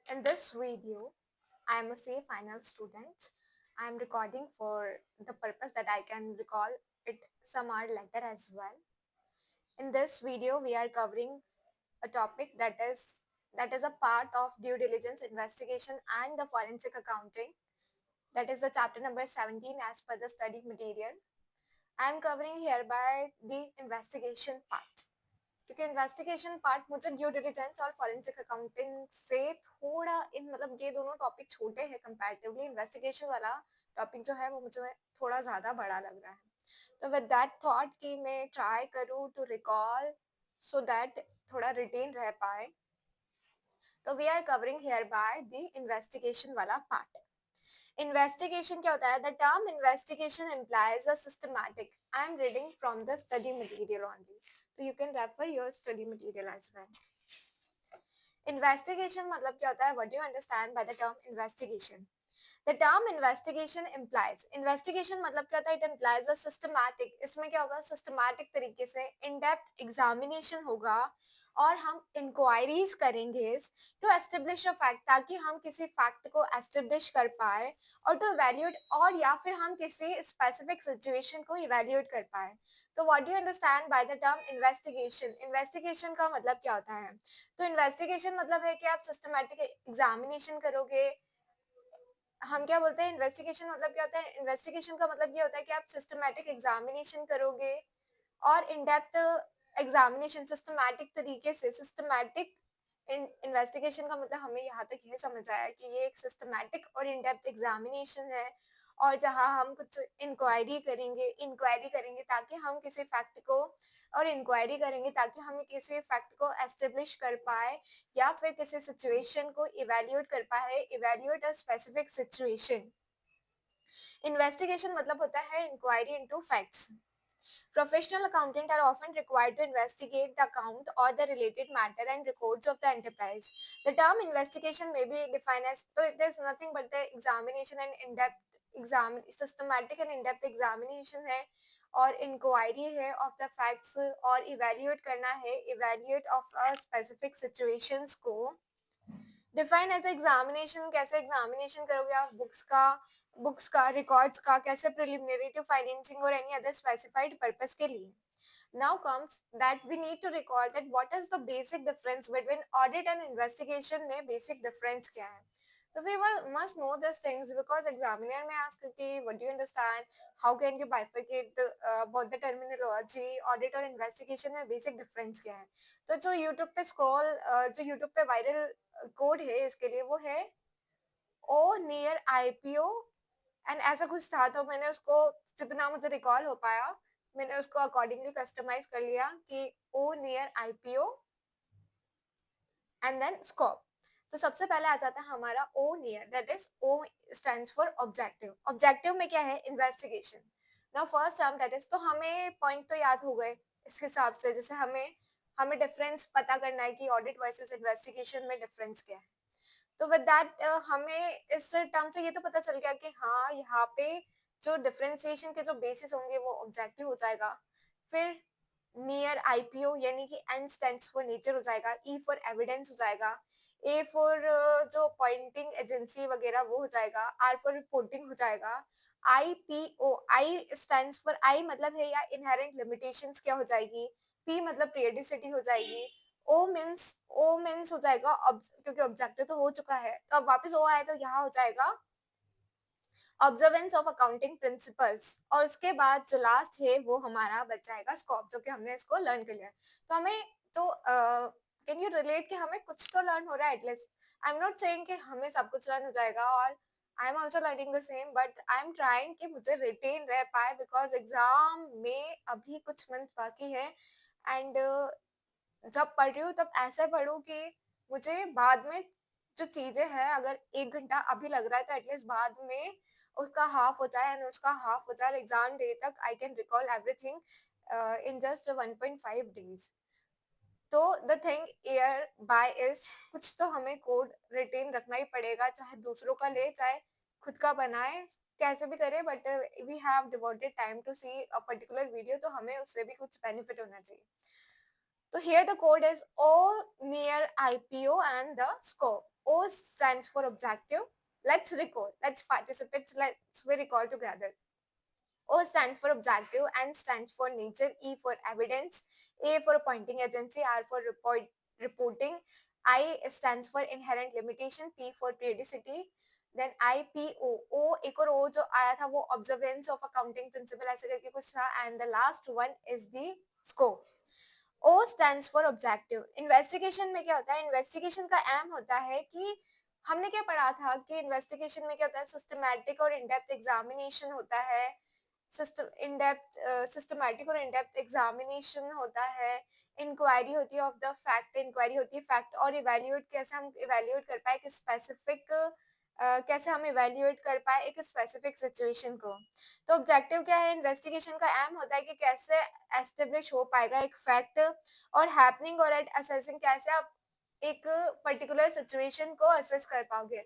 In this video, I am a say final student. I am recording for the purpose that I can recall it some hour later as well. In this video, we are covering a topic that is a part of due diligence investigation and the forensic accounting. That is the chapter number 17 as per the study material. I am covering hereby the investigation part. क्योंकि investigation part मुझे due diligence और forensic accounting से थोड़ा इन मतलब ये दोनों topic छोटे हैं कंपैरेटिवली इन्वेस्टिगेशन वाला टॉपिक जो है वो मुझे थोड़ा ज़्यादा बड़ा लग रहा है तो विद दैट थॉट कि मैं ट्राई करूँ टू रिकॉल सो दैट थोड़ा रिटेन रह पाए तो we are covering here by the investigation वाला पार्ट इन्वेस्टिगेशन क्या होता है the term investigation implies a systematic I am reading from the study material only तो you can refer your study material as well investigation मतलब क्या होता है what do you understand by the term investigation the term investigation implies investigation मतलब क्या होता है it implies a systematic इसमें क्या होगा सिस्टमैटिक तरीके से इन डेप्थ एग्जामिनेशन होगा और हम इंक्वायरीज करेंगे टू एस्टेब्लिश अ फैक्ट ताकि हम किसी फैक्ट को एस्टेब्लिश कर पाए और टू इवैल्यूएट और या फिर हम किसी स्पेसिफिक सिचुएशन को इवैल्यूएट कर पाए तो what do you understand by the term investigation investigation का मतलब क्या होता है तो इन्वेस्टिगेशन मतलब है कि आप सिस्टमैटिक एग्जामिनेशन करोगे हम क्या बोलते हैं इन्वेस्टिगेशन मतलब क्या होता है इन्वेस्टिगेशन का मतलब ये होता है कि आप सिस्टमैटिक एग्जामिनेशन करोगे और इन डेप्थ एग्जामिनेशन सिस्टमैटिक तरीके से सिस्टमैटिक इन्वेस्टिगेशन का मतलब हमें यहाँ तक ये समझ आया कि ये एक सिस्टमैटिक और इन डेप्थ एग्जामिनेशन है और जहाँ हम कुछ इंक्वायरी करेंगे ताकि हम किसी फैक्ट को और इंक्वायरी करेंगे ताकि हम किसी फैक्ट को एस्टेब्लिश कर पाए या फिर किसी सिचुएशन को इवैल्यूएट कर पाए evaluate a specific situation investigation मतलब होता है inquiry into facts Professional accountants are often required to investigate the account or the related matter and records of the enterprise. The term investigation may be defined as so it is nothing but the examination and in-depth exam systematic and in-depth examination है और inquiry है of the facts और evaluate करना है evaluate of a specific situations को define as examination कैसे examination करोगे आप बुक्स का रिकॉर्ड्स का कैसे प्रिलिमिनरी टू फाइनेंसिंग और एनी अदर स्पेसिफाइड पर्पस के लिए now comes that we need to recall that what is the basic difference between audit and investigation में basic difference क्या है so we must know these things because examiner may ask कि what do you understand how can you bifurcate both the terminology audit और investigation में basic difference क्या है तो जो YouTube पे scroll जो YouTube पे viral कोड है इसके लिए वो है ओ नियर आईपीओ एंड ऐसा कुछ था तो मैंने उसको जितना मुझे रिकॉल हो पाया मैंने उसको अकॉर्डिंगली कस्टमाइज कर लिया कि O near IPO and then scope तो सबसे पहले आ जाता है हमारा O near that is O stands for objective objective में क्या है investigation now first term that is तो हमें पॉइंट तो याद हो गए इस हिसाब से जैसे हमें हमें डिफरेंस पता करना है कि ऑडिट वर्सेस इन्वेस्टिगेशन में डिफरेंस क्या है तो विद दैट हमें इस टर्म से ये तो पता चल गया कि हाँ यहाँ पे जो डिफरेंशिएशन के जो बेसिस होंगे वो ऑब्जेक्टिव हो जाएगा फिर नियर आईपीओ यानी कि एन स्टैंड्स फॉर नेचर हो जाएगा ई फॉर एविडेंस हो जाएगा ए फॉर जो पॉइंटिंग एजेंसी वगैरह वो हो जाएगा आर फॉर रिपोर्टिंग हो जाएगा IPO I stands for I मतलब है या इनहेरेंट लिमिटेशंस क्या हो जाएगी पी मतलब पीरियडिसिटी हो जाएगी ओ मीन्स हो जाएगा क्योंकि ऑब्जेक्टिव तो हो चुका है तो अब वापस ओ आए तो यहाँ हो जाएगा ऑब्जर्वेंस ऑफ अकाउंटिंग प्रिंसिपल्स और उसके बाद जो लास्ट है वो हमारा बच जाएगा स्कोप जो कि हमने इसको लर्न कर लिया तो हमें तो कैन यू रिलेट कि हमें कुछ तो लर्न हो रहा है at least I am not saying कि हमें सब कुछ लर्न हो जाएगा और I am also learning the same but I am trying कि मुझे रिटेन रह पाए बिकॉज एग्जाम में अभी कुछ मंथ बाकी है एंड जब पढ़ रही हूँ तब ऐसे पढ़ूँ कि मुझे बाद में जो चीजें हैं अगर 1 घंटा अभी लग रहा है तो एटलीस्ट बाद में उसका हाफ हो जाए एंड उसका हाफ हो जाए एग्जाम डे तक I can recall everything in just 1.5 days तो the thing are by is कुछ तो हमें कोड रिटेन रखना ही पड़ेगा चाहे दूसरों का ले चाहे खुद का बनाए कैसे भी करें but we have devoted time to see a particular video तो हमें उससे भी कुछ बेनिफिट होना चाहिए तो here the code is O near IPO and the score. O stands for objective. Let's recall. Let's participate. Let's we recall together. O stands for objective, N stands for nature, E for evidence, A for pointing agency, R for reporting, I stands for inherent limitation, P for periodicity, then IPO, O एक और O जो आया था वो observance of accounting principle ऐसे करके कुछ था, and the last one is the score. O stands for objective. Investigation में क्या होता है? इन्वेस्टिगेशन का एम होता है कि हमने क्या पढ़ा था कि इन्वेस्टिगेशन में क्या होता है? सिस्टमैटिक और इन-डेप्थ एग्जामिनेशन होता है, सिस्टमैटिक और इन-डेप्थ एग्जामिनेशन होता है, इंक्वायरी होती है ऑफ द फैक्ट, इंक्वायरी होती है फैक्ट, और इवैल्यूएट कैसे हम इवैल्यूएट कर पाए कि स्पेसिफिक कैसे हम इवैल्यूएट कर पाए एक स्पेसिफिक सिचुएशन को। तो ऑब्जेक्टिव क्या है? इन्वेस्टिगेशन का एम होता है कि कैसे एस्टेब्लिश हो पाएगा एक फैक्ट, और हैपनिंग और एट असेसिंग कैसे आप एक पर्टिकुलर सिचुएशन को असेस कर पाओगे,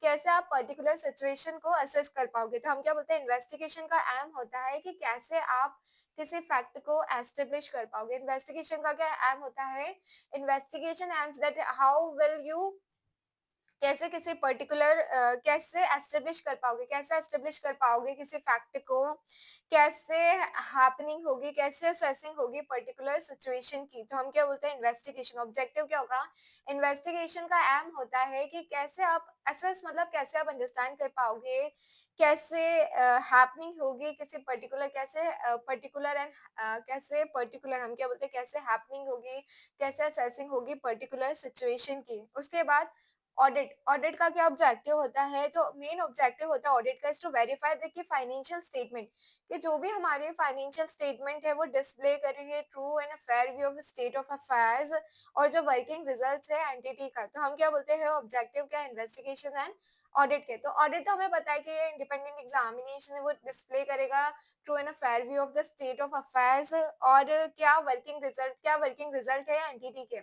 कैसे आप पर्टिकुलर सिचुएशन को असेस कर पाओगे। तो हम क्या बोलते हैं? इन्वेस्टिगेशन का एम होता है कि कैसे आप किसी फैक्ट को एस्टेब्लिश कर पाओगे। इन्वेस्टिगेशन का क्या एम होता है? Investigation AIIMS that how will you कैसे किसी पर्टिकुलर कैसे एस्टेब्लिश कर पाओगे, कैसे एस्टेब्लिश कर पाओगे किसी फैक्ट को, कैसे हैपनिंग होगी, कैसे असेसिंग होगी पर्टिकुलर सिचुएशन की। तो हम क्या बोलते हैं? इन्वेस्टिगेशन। ऑब्जेक्टिव क्या होगा? इन्वेस्टिगेशन का एम होता है कि कैसे आप असेस मतलब कैसे आप अंडरस्टैंड कर पाओगे, कैसे हैपनिंग होगी किसी पर्टिकुलर, कैसे पर्टिकुलर एंड कैसे पर्टिकुलर हम क्या बोलते हैं? कैसे हैपनिंग होगी, कैसे असेसिंग होगी पर्टिकुलर सिचुएशन की। उसके बाद ऑडिट। ऑडिट का क्या ऑब्जेक्टिव होता है? जो मेन ऑब्जेक्टिव होता है ऑडिट का is to verify the key financial statement, कि जो भी हमारे फाइनेंशियल स्टेटमेंट है वो डिस्प्ले कर रही है true and fair view of state of affairs, और जो वर्किंग रिजल्ट्स है एंटिटी का। तो हम क्या बोलते हैं? ऑब्जेक्टिव क्या है? इन्वेस्टिगेशन एंड ऑडिट के। तो ऑडिट तो हमें पता है कि ये इंडिपेंडेंट एग्जामिनेशन है, वो डिस्प्ले करेगा true and fair view of the state of affairs, और क्या वर्किंग रिजल्ट है एंटिटी के।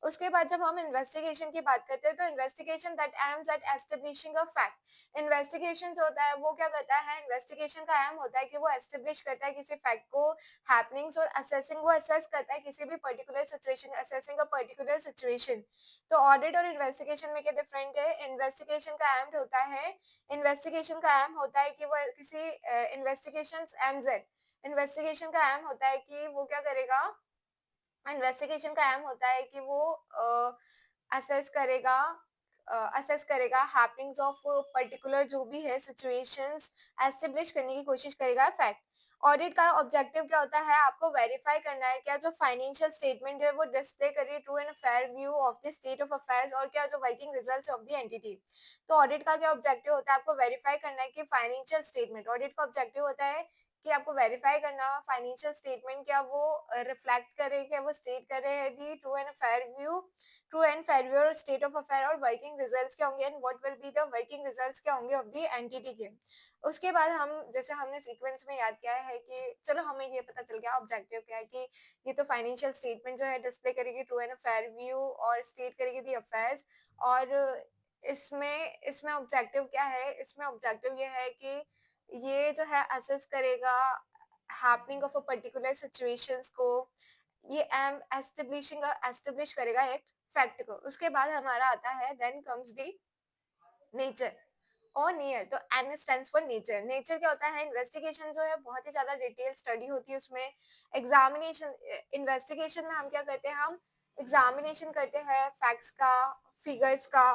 उसके बाद जब हम इन्वेस्टिगेशन की बात करते हैं तो investigation that aims at establishing a fact. Investigation जो होता है वो क्या करता है? इन्वेस्टिगेशन का एम होता है कि वो एस्टेब्लिश करता है किसी फैक्ट को, हैपनिंग्स और असेसिंग, वो असेस करता है किसी भी particular situation, assessing a particular situation. तो ऑडिट और इन्वेस्टिगेशन में क्या डिफरेंट है? इन्वेस्टिगेशन का एम होता है, इन्वेस्टिगेशन का एम होता है कि वो किसी इन्वेस्टिगेशन एमजेड, इन्वेस्टिगेशन का एम होता है कि वो क्या करेगा? इन्वेस्टिगेशन का एम होता है कि वो असेस करेगा असेस करेगा हैपनिंग्स ऑफ पर्टिकुलर जो भी है सिचुएशंस, एस्टेब्लिश करने की कोशिश करेगा फैक्ट। ऑडिट का ऑब्जेक्टिव क्या होता है? आपको वेरीफाई करना है क्या जो फाइनेंशियल स्टेटमेंट है वो डिस्प्ले कर रही है true and fair view of the state of affairs, और क्या जो working results of the entity. तो ऑडिट का क्या ऑब्जेक्टिव होता है? आपको वेरीफाई करना है कि फाइनेंशियल स्टेटमेंट, ऑडिट का ऑब्जेक्टिव होता है कि आपको वेरीफाई करना फाइनेंशियल स्टेटमेंट क्या वो रिफ्लेक्ट करे, क्या वो स्टेट कर रहे हैं दी true and fair view state of affair, और वर्किंग रिजल्ट्स क्या होंगे and what will be the working results क्या होंगे ऑफ द एंटिटी के। उसके बाद हम जैसे हमने सीक्वेंस में याद किया है कि चलो हमें ये पता चल गया ऑब्जेक्टिव क्या है कि ये तो फाइनेंशियल स्टेटमेंट जो है डिस्प्ले करेगी ट्रू एंड फेयर व्यू और स्टेट करेगी दी अफेयर्स, और इसमें ऑब्जेक्टिव क्या है? इसमें ऑब्जेक्टिव ये है कि ये जो है असेस करेगा happening of a particular situations को, ये एम एस्टेब्लिश करेगा एक फैक्ट को। उसके बाद हमारा आता है देन कम्स दी नेचर और नियर। तो N stands for nature. Nature क्या होता है? इन्वेस्टिगेशन जो है बहुत ही ज्यादा डिटेल स्टडी होती है उसमें। एग्जामिनेशन इन्वेस्टिगेशन में हम क्या करते हैं? हम एग्जामिनेशन करते हैं फैक्ट्स का, फिगर्स का,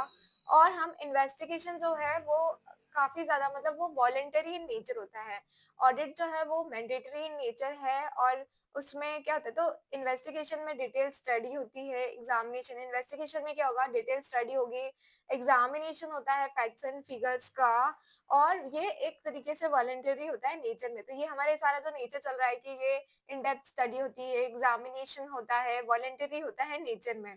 और हम इन्वेस्टिगेशन जो है वो काफी ज्यादा मतलब वो वॉलेंटरी इन नेचर होता है। ऑडिट जो है वो मैंडेटरी इन नेचर है, और उसमें क्या होता है? तो इन्वेस्टिगेशन में डिटेल स्टडी होती है, एग्जामिनेशन इन्वेस्टिगेशन में क्या होगा? डिटेल स्टडी होगी, एग्जामिनेशन होता है फैक्ट्स एंड फिगर्स का, और ये एक तरीके से वॉलंटरी होता है नेचर में। तो ये हमारे सारा जो नेचर चल रहा है कि ये इन डेप्थ स्टडी होती है, एग्जामिनेशन होता है, वॉलंटरी होता है नेचर में।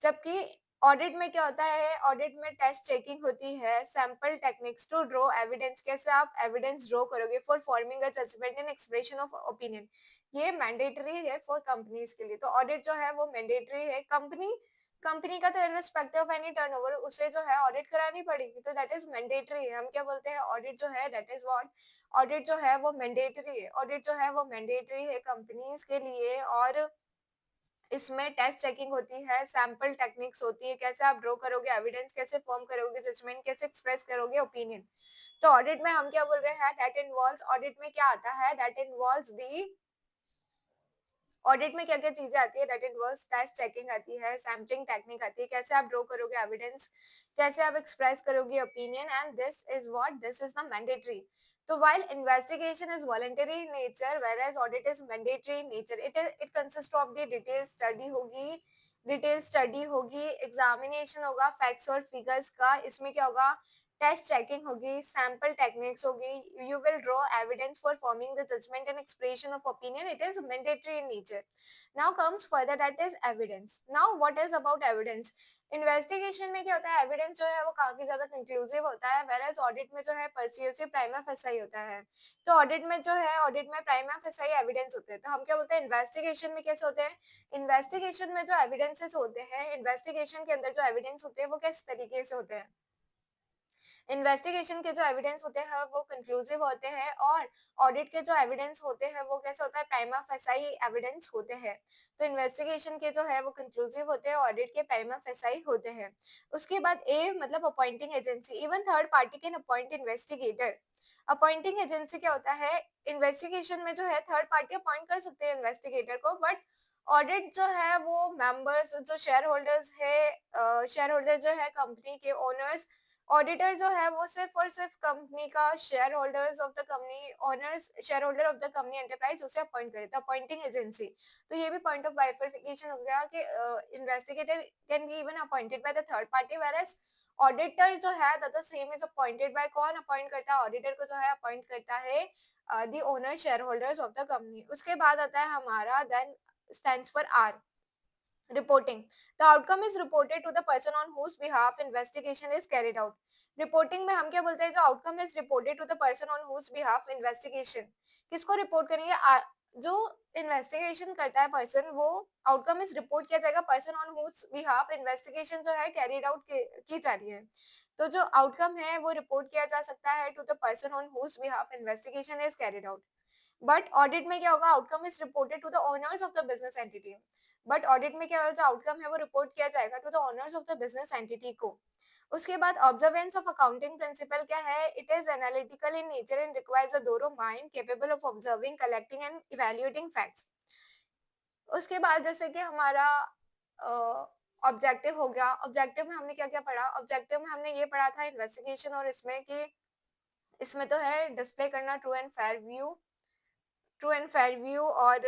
जबकि ऑडिट में क्या होता है? ऑडिट में टेस्ट चेकिंग होती है, sample techniques to draw evidence, कैसे आप एविडेंस ड्रॉ करोगे for forming a judgement and expression of opinion. ये मैंडेटरी है फॉर कंपनीज के लिए। तो ऑडिट जो है वो मैंडेटरी है। कंपनी का तो इररिस्पेक्टिव ऑफ एनी टर्नओवर उसे जो है ऑडिट करानी पड़ेगी, तो दैट इज मैंडेटरी है। हम क्या बोलते हैं? ऑडिट जो है दैट इज व्हाट, ऑडिट जो है वो मैंडेटरी है। ऑडिट जो है वो मैंडेटरी है कंपनीज के लिए, और इसमें टेस्ट चेकिंग होती है, सैंपल टेक्निक्स होती है, कैसे आप ड्रॉ करोगे एविडेंस, कैसे फॉर्म करोगे जजमेंट, कैसे एक्सप्रेस करोगे ओपिनियन। तो ऑडिट में हम क्या बोल रहे हैं, दैट इन्वॉल्व्स, ऑडिट में क्या आता है, दैट इन्वॉल्व्स दी, ऑडिट में क्या-क्या चीजें आती है, दैट इन्वॉल्व्स टेस्ट चेकिंग आती है, सैम्पलिंग टेक्निक आती है, कैसे आप ड्रॉ करोगे एविडेंस, कैसे आप एक्सप्रेस करोगे opinion, and this is what, this is the mandatory. तो while investigation is voluntary in nature whereas audit is mandatory in nature, it consist of the detail study होगी, डिटेल स्टडी होगी, examination होगा facts और figures का, इसमें क्या होगा, test checking होगी, सैंपल टेक्निक्स होगी, you will draw evidence for forming the judgment and expression of opinion, it is mandatory in nature. Now comes further, that is evidence. Now what is about evidence? Investigation में क्या होता है, evidence जो है वो काफी ज्यादा कंक्लूसिव होता है, वेरएज ऑडिट में जो है परस्यूसिव प्राइमा फेसाई होता है। तो ऑडिट में जो है, ऑडिट में प्राइमा फेसाई एविडेंस होते हैं, तो हम क्या बोलते हैं इन्वेस्टिगेशन में कैसे होते हैं, इन्वेस्टिगेशन में जो एविडेंसेस होते हैं, इन्वेस्टिगेशन के अंदर जो एविडेंस होते हैं वो किस तरीके से होते हैं, इन्वेस्टिगेशन के जो एविडेंस होते हैं वो कंक्लूसिव होते हैं, और ऑडिट के जो एविडेंस होते हैं वो कैसे होता है, प्राइमा फेसाई एविडेंस होते हैं। तो इन्वेस्टिगेशन के जो है वो कंक्लूसिव होते हैं, ऑडिट के प्राइमा फेसाई होते हैं। उसके बाद ए मतलब appointing agency, even third party can appoint investigator. Appointing agency क्या होता है, इन्वेस्टिगेशन में जो है थर्ड पार्टी अपॉइंट कर सकते हैं इन्वेस्टिगेटर को, बट ऑडिट जो है वो मेंबर्स जो शेयर होल्डर्स है, शेयर होल्डर जो है कंपनी के ओनर्स, ऑडिटर जो है वो सिर्फ और सिर्फ कंपनी का share holders of the company owners, share holder of the company enterprise उसे अपॉइंट करे, तो अपॉइंटिंग एजेंसी। तो ये भी पॉइंट ऑफ बाइफरफिकेशन हो गया कि investigator can be even appointed by the third party, whereas auditor जो है that the same is appointed by, कौन अपॉइंट करता है, ऑडिटर को जो है अपॉइंट करता है the owner shareholders of the company. उसके बाद आता है हमारा then stands for R, reporting. The outcome is reported to the person on whose behalf investigation is carried out. Reporting में हम क्या बोलते हैं, जो outcome is reported to the person on whose behalf investigation, किसको report करेंगे, जो investigation करता है person, वो outcome is report किया जाएगा person on whose behalf investigation जो है carried out की जा रही है। तो जो outcome है वो report किया जा सकता है to the person on whose behalf investigation is carried out. But audit में क्या होगा, outcome is reported to the owners of the business entity. But audit में क्या होगा, जो आउटकम है वो रिपोर्ट किया जाएगा to the owners of the business entity को। उसके बाद ऑब्जर्वेंस ऑफ अकाउंटिंग प्रिंसिपल क्या है, it is analytical in nature and requires a thorough mind capable of observing, collecting and evaluating facts. उसके बाद जैसे कि हमारा ऑब्जेक्टिव हो गया, ऑब्जेक्टिव में हमने क्या क्या पढ़ा, ऑब्जेक्टिव में हमने ये पढ़ा था इन्वेस्टिगेशन, और इसमें कि इसमें तो है डिस्प्ले करना ट्रू एंड फेयर व्यू और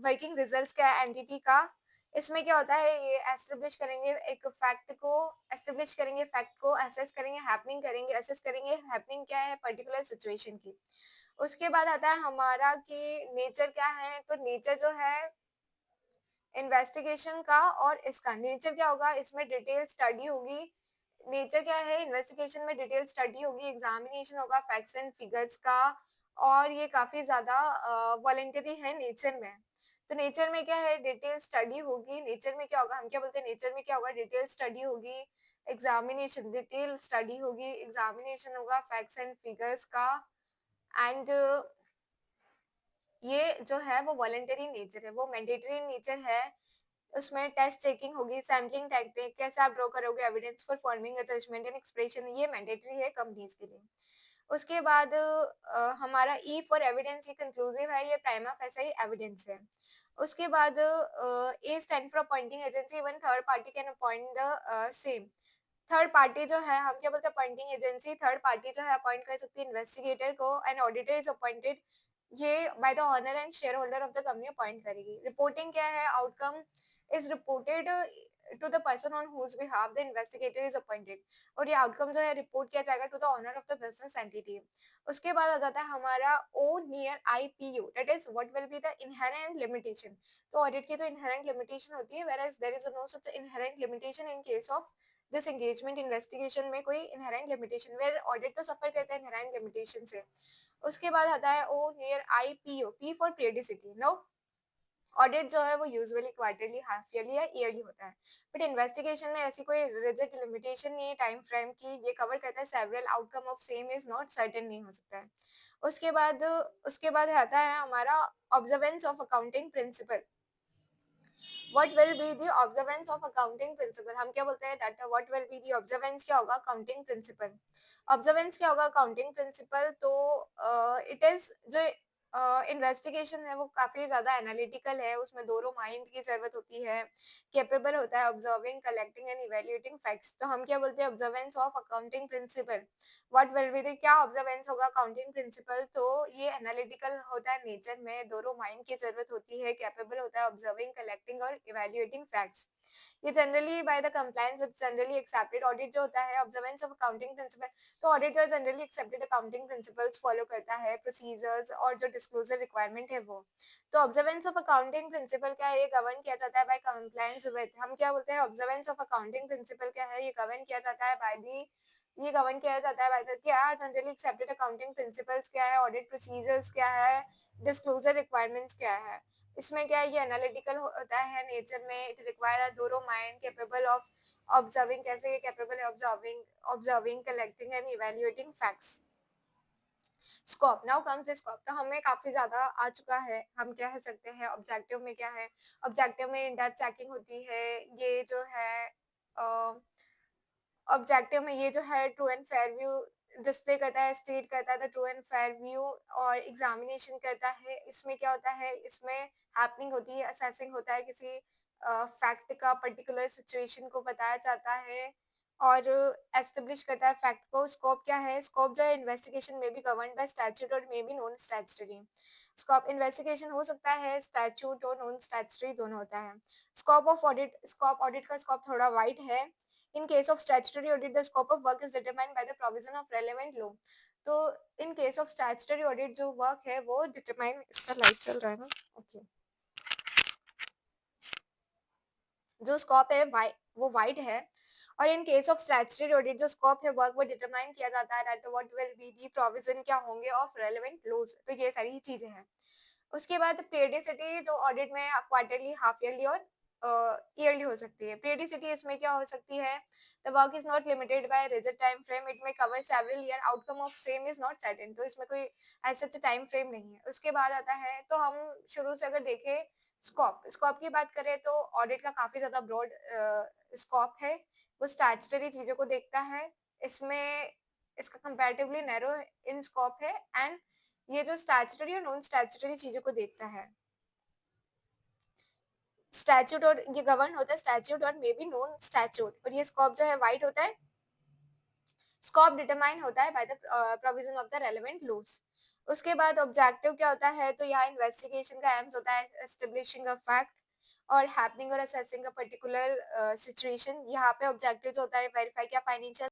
वर्किंग रिजल्ट्स का एंटिटी का। इसमें क्या होता है, ये एस्टेब्लिश करेंगे एक फैक्ट को, एस्टेब्लिश करेंगे फैक्ट को, असेस करेंगे हैपनिंग, करेंगे असेस करेंगे हैपनिंग क्या है पर्टिकुलर सिचुएशन की। उसके बाद आता है हमारा कि नेचर क्या है, तो नेचर जो है इन्वेस्टिगेशन का, और इसका नेचर क्या होगा, इसमें डिटेल स्टडी होगी। नेचर क्या है, इन्वेस्टिगेशन में डिटेल स्टडी होगी, एग्जामिनेशन होगा फैक्ट्स एंड फिगर्स का, और ये काफी ज्यादा वॉलेंटरी है नेचर में। तो नेचर में क्या है, डिटेल स्टडी होगी, नेचर में क्या होगा, हम क्या बोलते हैं नेचर में क्या होगा, डिटेल स्टडी होगी, एग्जामिनेशन, डिटेल स्टडी होगी, एग्जामिनेशन होगा फैक्ट्स एंड फिगर्स का, एंड ये जो है वो वॉलेंटरी नेचर है, वो मैंडेटरी नेचर है। उसमें टेस्ट चेकिंग होगी, सैम्पलिंग टेक्निक, कैसे आप ड्रॉ करोगे evidence for forming a judgement and expression, ये मैंडेटरी है कंपनीज के लिए। उसके बाद हमारा ई फॉर एविडेंस, ये कंक्लूसिव है, ये प्राइमा फेसाई एविडेंस है। उसके बाद A stand for appointing agency, even third party can appoint the same. Third party जो है, हम क्या बोलते हैं अपॉइंटिंग एजेंसी, थर्ड पार्टी जो है अपॉइंट कर सकती है इन्वेस्टिगेटर को, एंड ऑडिटर इज अपॉइंटेड, ये by the owner and share holder of the company appoint करेगी। रिपोर्टिंग क्या है, outcome is reported to the person on whose behalf the investigator is appointed, और ये आउटकम जो है रिपोर्ट किया जाएगा to the owner of the business entity. उसके बाद आ जाता है हमारा O near IPU, that is what will be the inherent limitation. तो ऑडिट की तो इनहेरेंट लिमिटेशन होती है, whereas there is no such inherent limitation in case of this engagement investigation में कोई इनहेरेंट लिमिटेशन, वेयर ऑडिट तो सफर करता है इनहेरेंट लिमिटेशन से। उसके बाद आता है O near IPO, P for periodicity. No, audit जो है वो यूजुअली क्वार्टरली, हाफ ईयरली या ईयरली होता है, बट इन्वेस्टिगेशन में ऐसी कोई रिजिड लिमिटेशन नहीं है टाइम फ्रेम की, ये कवर करता है several outcome of same is not certain नहीं हो सकता है। उसके बाद आता है हमारा observance of accounting principal. What will be the observance of accounting principal, हम क्या बोलते हैं that what will be the observance क्या होगा अकाउंटिंग प्रिंसिपल, ऑब्जर्वेंस क्या होगा अकाउंटिंग प्रिंसिपल। तो इट इज जो इन्वेस्टिगेशन है वो काफी ज्यादा एनालिटिकल है, उसमें दोनों माइंड की जरूरत होती है, कैपेबल होता है observing collecting and evaluating facts. तो हम क्या बोलते हैं observance of accounting principal, what will be the क्या ऑब्जर्वेंस होगा अकाउंटिंग प्रिंसिपल। तो ये एनालिटिकल होता है नेचर में, दोनों माइंड की जरूरत होती है, कैपेबल होता है ऑब्जर्विंग कलेक्टिंग और इवेल्युएटिंग फैक्ट्स। ये generally by the compliance with generally accepted audit जो होता है ऑब्जर्वेंस ऑफ अकाउंटिंग प्रिंसिपल। तो ऑडिट जो generally accepted accounting principles follow करता है, प्रोसीजर्स और जो डिस्क्लोजर रिक्वायरमेंट है वो। तो ऑब्जर्वेंस ऑफ अकाउंटिंग प्रिंसिपल क्या है, ये गवर्न किया जाता है बाय कंप्लायंस विद, हम क्या बोलते हैं ऑब्जर्वेंस ऑफ अकाउंटिंग प्रिंसिपल क्या है, ये गवर्न किया जाता है बाय दी, ये गवर्न किया जाता है बाय द क्या जनरली एक्सेप्टेड अकाउंटिंग प्रिंसिपल्स क्या है, ऑडिट प्रोसीजर्स क्या है, डिस्क्लोजर रिक्वायरमेंट्स क्या है। इसमें क्या है ये एनालिटिकल होता है नेचर में, it require a thorough mind capable of observing, कैसे ये कैपेबल है observing collecting and evaluating facts. Scope, now comes the scope. तो हमें काफी ज्यादा आ चुका है, हम कह सकते हैं ऑब्जेक्टिव में क्या है, ऑब्जेक्टिव में इन डेप्थ चेकिंग होती है, ये जो है ऑब्जेक्टिव में ये जो है true and fair view display करता है, स्टेट करता है the true and fair view, और एग्जामिनेशन करता है। इसमें क्या होता है, इसमें हैपनिंग होती है, असेसिंग होता है, किसी फैक्ट का पर्टिकुलर सिचुएशन को बताया जाता है और एस्टेब्लिश करता है फैक्ट को। स्कोप क्या है, स्कोप जो है इन्वेस्टिगेशन में भी गवर्न बाय स्टैट्यूट और may be non statutory. Scope investigation हो सकता है स्टैट्यूट और नॉन स्टैट्यूटरी दोनों होता है। Scope of audit, scope audit का स्कोप थोड़ा वाइड है। In case of statutory audit, the scope of work is determined by the provision of relevant law. तो in case of statutory audit जो work है वो determine, इसका light चल रहा है ना, ओके। जो स्कोप है वो वाइड है, और इन केस ऑफ स्टैट्यूटरी ऑडिट जो स्कोप है वर्क वो डिटरमाइन किया जाता है that what will be the provision क्या होंगे ऑफ रेलेवेंट लॉज। तो ये सारी चीजें हैं। उसके बाद पीरियडिसिटी जो ऑडिट में क्वार्टरली, हाफ ईयरली और ईयरली हो सकती है। पीरियडिसिटी इसमें क्या हो सकती है, the work is not limited by rigid time frame, it may cover several year, outcome of same is not certain. तो इसमें कोई ऐसा टाइम फ्रेम नहीं है। उसके बाद आता है, तो हम शुरू से अगर देखें स्कोप, स्कोप की बात करें तो ऑडिट का काफी ज्यादा ब्रॉड स्कोप है, वो स्टैट्यूटरी चीजों को देखता है। इसमें इसका कंपैरेटिवली नैरो इन स्कोप है, एंड ये जो स्टैट्यूटरी और नॉन स्टैट्यूटरी चीजों को देखता है। स्टैट्यूट और ये गवर्न होता है स्टैट्यूट और मे बी नॉन स्टैट्यूट, और ये स्कोप जो है वाइड होता है। स्कोप डिटरमाइन होता है by the provision of the relevant laws. उसके बाद ऑब्जेक्टिव क्या होता है, तो यहाँ इन्वेस्टिगेशन का एम्स होता है एस्टेब्लिशिंग अ फैक्ट और हैपनिंग और असेसिंग अ पर्टिकुलर सिचुएशन। यहाँ पे ऑब्जेक्टिव जो होता है वेरीफाई क्या फाइनेंशियल